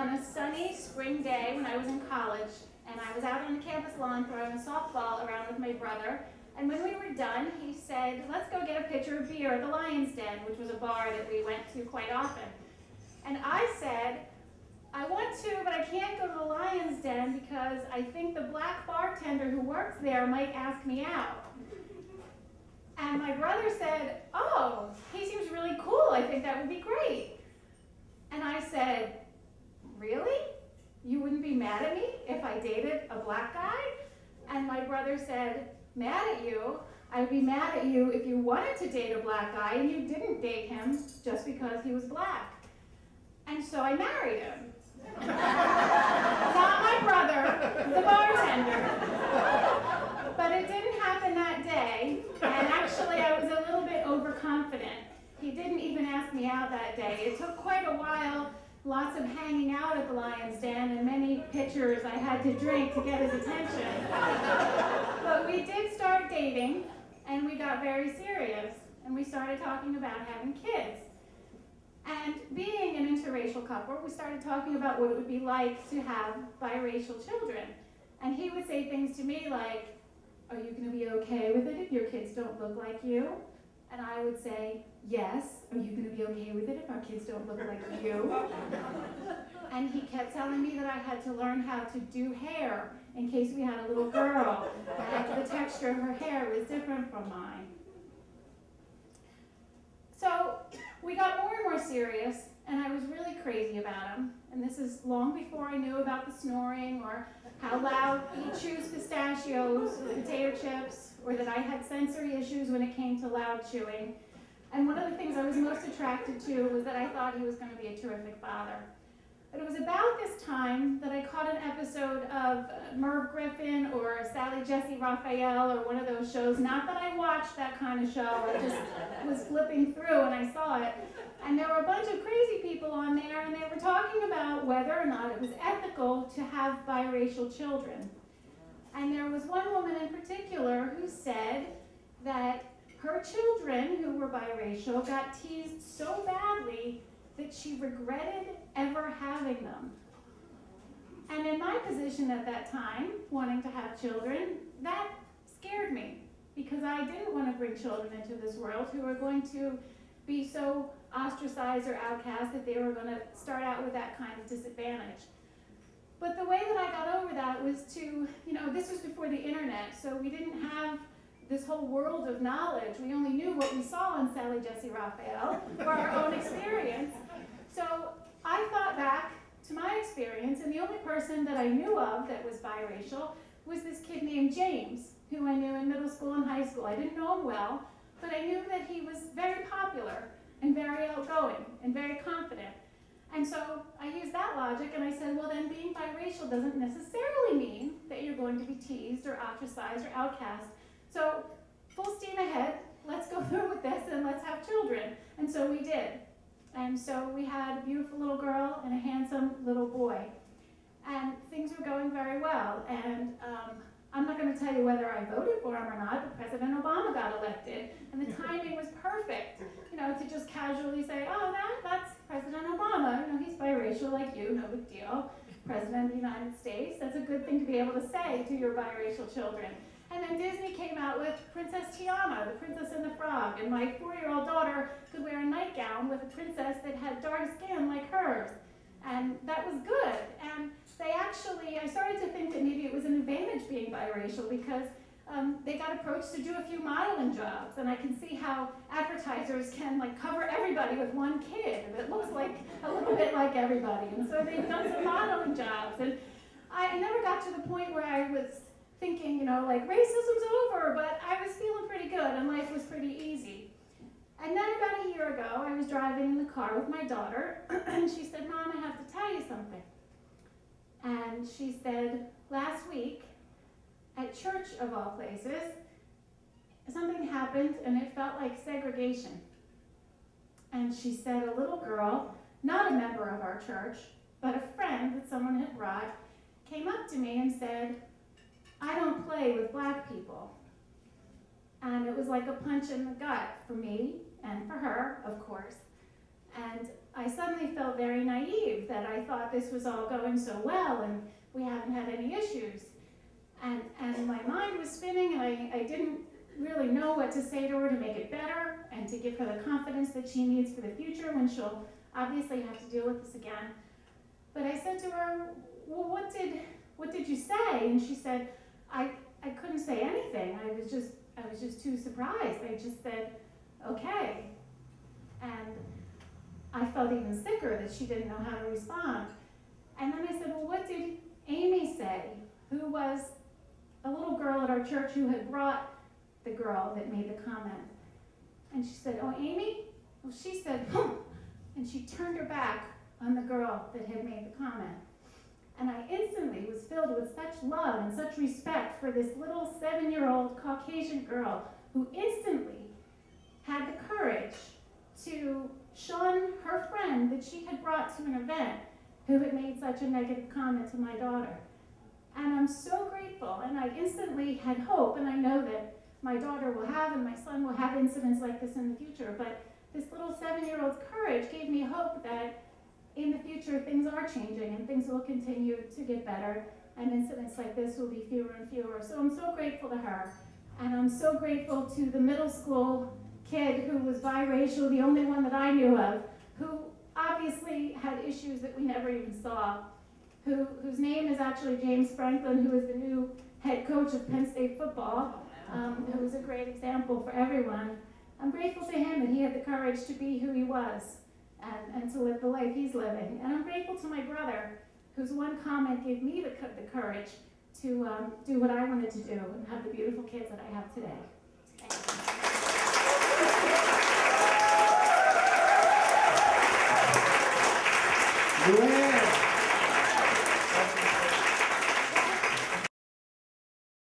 on a sunny spring day when I was in college, and I was out on the campus lawn throwing a softball around with my brother. And when we were done, he said, let's go get a pitcher of beer at the Lion's Den, which was a bar that we went to quite often. And I said, I want to, but I can't go to the Lion's Den because I think the black bartender who works there might ask me out. And my brother said, oh, he seems really cool. I think that would be great. And I said, really? You wouldn't be mad at me if I dated a black guy? And my brother said, mad at you? I would be mad at you if you wanted to date a black guy and you didn't date him just because he was black. And so I married him. Not my brother, the bartender. But it didn't happen that day, and actually I was a little bit overconfident. He didn't even ask me out that day. It took quite a while, lots of hanging out at the Lion's Den, and many pitchers I had to drink to get his attention. But we did start dating, and we got very serious, and we started talking about having kids. And being an interracial couple, we started talking about what it would be like to have biracial children. And he would say things to me like, are you going to be okay with it if your kids don't look like you? And I would say, yes. Are you going to be okay with it if our kids don't look like you? And he kept telling me that I had to learn how to do hair in case we had a little girl, that the texture of her hair was different from mine. So we got more and more serious, and I was really crazy about him. And this is long before I knew about the snoring or how loud he chews pistachios or potato chips, or that I had sensory issues when it came to loud chewing. And one of the things I was most attracted to was that I thought he was going to be a terrific father. But it was about this time that I caught an episode of Merv Griffin or Sally Jesse Raphael or one of those shows. Not that I watched that kind of show, I just was flipping through and I saw it. And there were a bunch of crazy people on there, and they were talking about whether or not it was ethical to have biracial children. And there was one woman in particular who said that her children, who were biracial, got teased so badly that she regretted ever having them. And in my position at that time, wanting to have children, that scared me, because I didn't want to bring children into this world who were going to be so ostracized or outcast that they were going to start out with that kind of disadvantage. But the way that I got over that was to, this was before the internet, so we didn't have this whole world of knowledge. We only knew what we saw on Sally Jesse Raphael or our own experience. So I thought back to my experience, and the only person that I knew of that was biracial was this kid named James, who I knew in middle school and high school. I didn't know him well, but I knew that he was very popular and very outgoing and very confident. And so I used that logic, and I said, well, then being biracial doesn't necessarily mean that you're going to be teased or ostracized or outcast. So full steam ahead, let's go through with this and let's have children. And so we did. And so we had a beautiful little girl and a handsome little boy. And things were going very well. And I'm not going to tell you whether I voted for him or not, but President Obama got elected. And the timing was perfect, to just casually say, oh, that's President Obama. He's biracial like you, no big deal. President of the United States. That's a good thing to be able to say to your biracial children. And then Disney came out with Princess Tiana, the Princess and the Frog, and my 4-year-old daughter could wear a nightgown with a princess that had dark skin like hers. And that was good. And I started to think that maybe it was an advantage being biracial, because they got approached to do a few modeling jobs, and I can see how advertisers can cover everybody with one kid that looks like a little bit like everybody. And so they've done some modeling jobs, and I never got to the point where I was thinking, racism's over, but I was feeling pretty good and life was pretty easy. And then about a year ago, I was driving in the car with my daughter, and she said, Mom, I have to tell you something. And she said, last week, at church of all places, something happened and it felt like segregation. And she said a little girl, not a member of our church, but a friend that someone had brought, came up to me and said, I don't play with black people. And it was like a punch in the gut for me and for her, of course. And I suddenly felt very naive that I thought this was all going so well and we haven't had any issues. And my mind was spinning, and I didn't really know what to say to her to make it better and to give her the confidence that she needs for the future when she'll obviously have to deal with this again. But I said to her, well, what did you say? And she said, I couldn't say anything. I was just too surprised. I just said, okay. And I felt even sicker that she didn't know how to respond. And then I said, well, what did Amy say, who was a little girl at our church who had brought the girl that made the comment? And she said, oh, Amy? Well, she said, and she turned her back on the girl that had made the comment. And I instantly was filled with such love and such respect for this little 7-year-old Caucasian girl who instantly had the courage to shun her friend that she had brought to an event who had made such a negative comment to my daughter. And I'm so grateful, and I instantly had hope, and I know that my daughter will have and my son will have incidents like this in the future, but this little 7-year-old's courage gave me hope that in the future things are changing and things will continue to get better and incidents like this will be fewer and fewer. So I'm so grateful to her, and I'm so grateful to the middle school kid who was biracial, the only one that I knew of, who obviously had issues that we never even saw, whose name is actually James Franklin, who is the new head coach of Penn State football, who was a great example for everyone. I'm grateful to him that he had the courage to be who he was and to live the life he's living. And I'm grateful to my brother, whose one comment gave me the courage to do what I wanted to do and have the beautiful kids that I have today. Thank you. Luanne